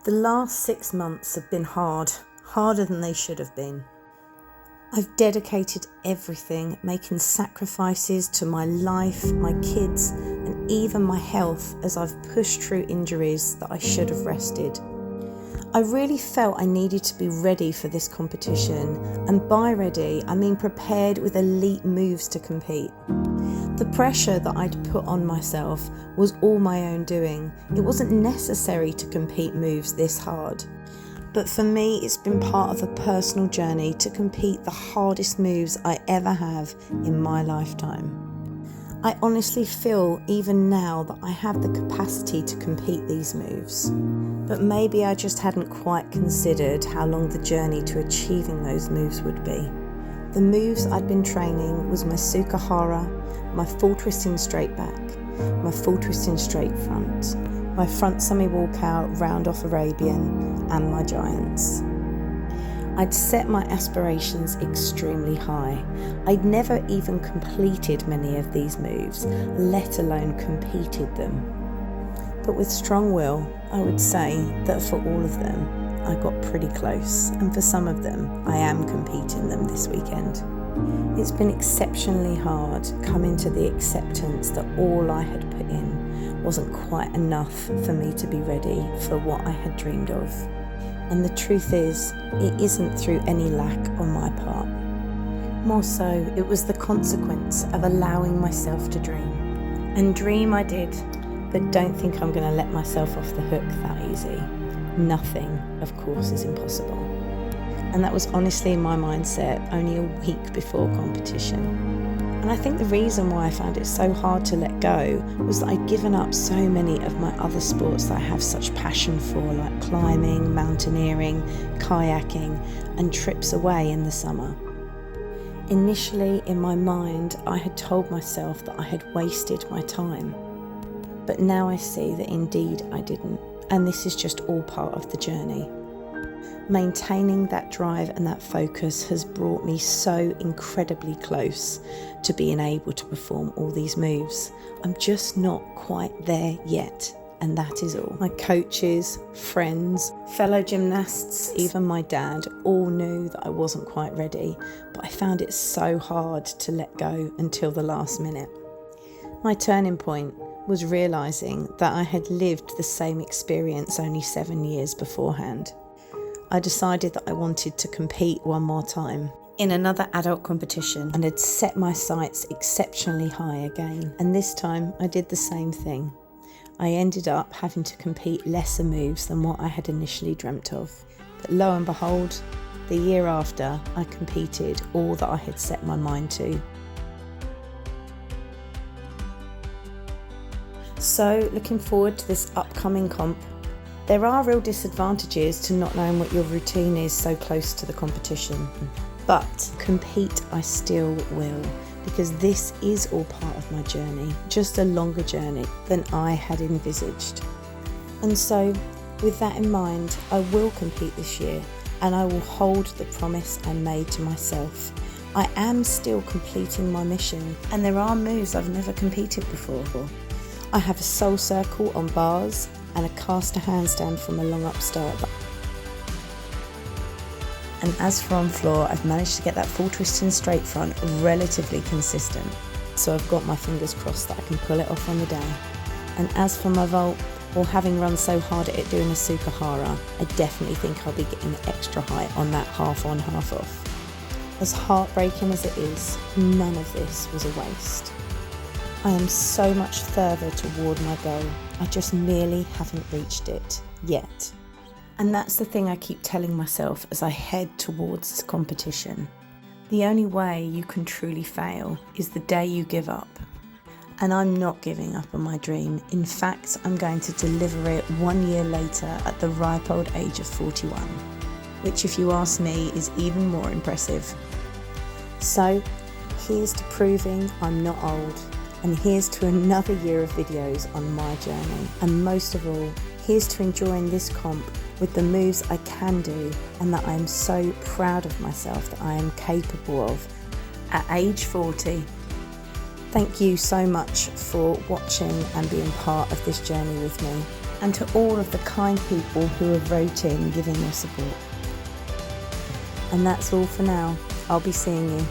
The last 6 months have been hard, harder than they should have been. I've dedicated everything, making sacrifices to my life, my kids, and even my health as I've pushed through injuries that I should have rested. I really felt I needed to be ready for this competition, and by ready, I mean prepared with elite moves to compete. The pressure that I'd put on myself was all my own doing. It wasn't necessary to compete moves this hard. But for me, it's been part of a personal journey to compete the hardest moves I ever have in my lifetime. I honestly feel even now that I have the capacity to compete these moves. But maybe I just hadn't quite considered how long the journey to achieving those moves would be. The moves I'd been training was my Sukahara, my full twisting straight back, my full twisting straight front, my front semi walkout round off Arabian, and my giants. I'd set my aspirations extremely high. I'd never even completed many of these moves, let alone competed them. But with strong will, I would say that for all of them, I got pretty close, and for some of them, I am competing them this weekend. It's been exceptionally hard coming to the acceptance that all I had put in wasn't quite enough for me to be ready for what I had dreamed of. And the truth is, it isn't through any lack on my part. More so, it was the consequence of allowing myself to dream. And dream I did, but don't think I'm going to let myself off the hook that easy. Nothing, of course, is impossible. And that was honestly my mindset only a week before competition. And I think the reason why I found it so hard to let go was that I'd given up so many of my other sports that I have such passion for, like climbing, mountaineering, kayaking, and trips away in the summer. Initially, in my mind, I had told myself that I had wasted my time. But now I see that indeed I didn't, and this is just all part of the journey. Maintaining that drive and that focus has brought me so incredibly close to being able to perform all these moves. I'm just not quite there yet, and that is all. My coaches, friends, fellow gymnasts, even my dad all knew that I wasn't quite ready, but I found it so hard to let go until the last minute. My turning point was realising that I had lived the same experience only 7 years beforehand. I decided that I wanted to compete one more time in another adult competition and had set my sights exceptionally high again. And this time I did the same thing. I ended up having to compete lesser moves than what I had initially dreamt of. But lo and behold, the year after, I competed all that I had set my mind to. So, looking forward to this upcoming comp. There are real disadvantages to not knowing what your routine is so close to the competition, but compete I still will, because this is all part of my journey, just a longer journey than I had envisaged. And so, with that in mind, I will compete this year, and I will hold the promise I made to myself. I am still completing my mission, and there are moves I've never competed before. I have a soul circle on bars, and a caster handstand from a long up start. And as for on floor, I've managed to get that full twisting straight front relatively consistent. So I've got my fingers crossed that I can pull it off on the day. And as for my vault, or having run so hard at it doing a Sukahara, I definitely think I'll be getting extra height on that half on, half off. As heartbreaking as it is, none of this was a waste. I am so much further toward my goal. I just merely haven't reached it yet. And that's the thing I keep telling myself as I head towards this competition. The only way you can truly fail is the day you give up. And I'm not giving up on my dream. In fact, I'm going to deliver it 1 year later at the ripe old age of 41, which, if you ask me, is even more impressive. So, here's to proving I'm not old. And here's to another year of videos on my journey. And most of all, here's to enjoying this comp with the moves I can do and that I am so proud of myself that I am capable of at age 40. Thank you so much for watching and being part of this journey with me. and to all of the kind people who have wrote in giving their support. And that's all for now. I'll be seeing you.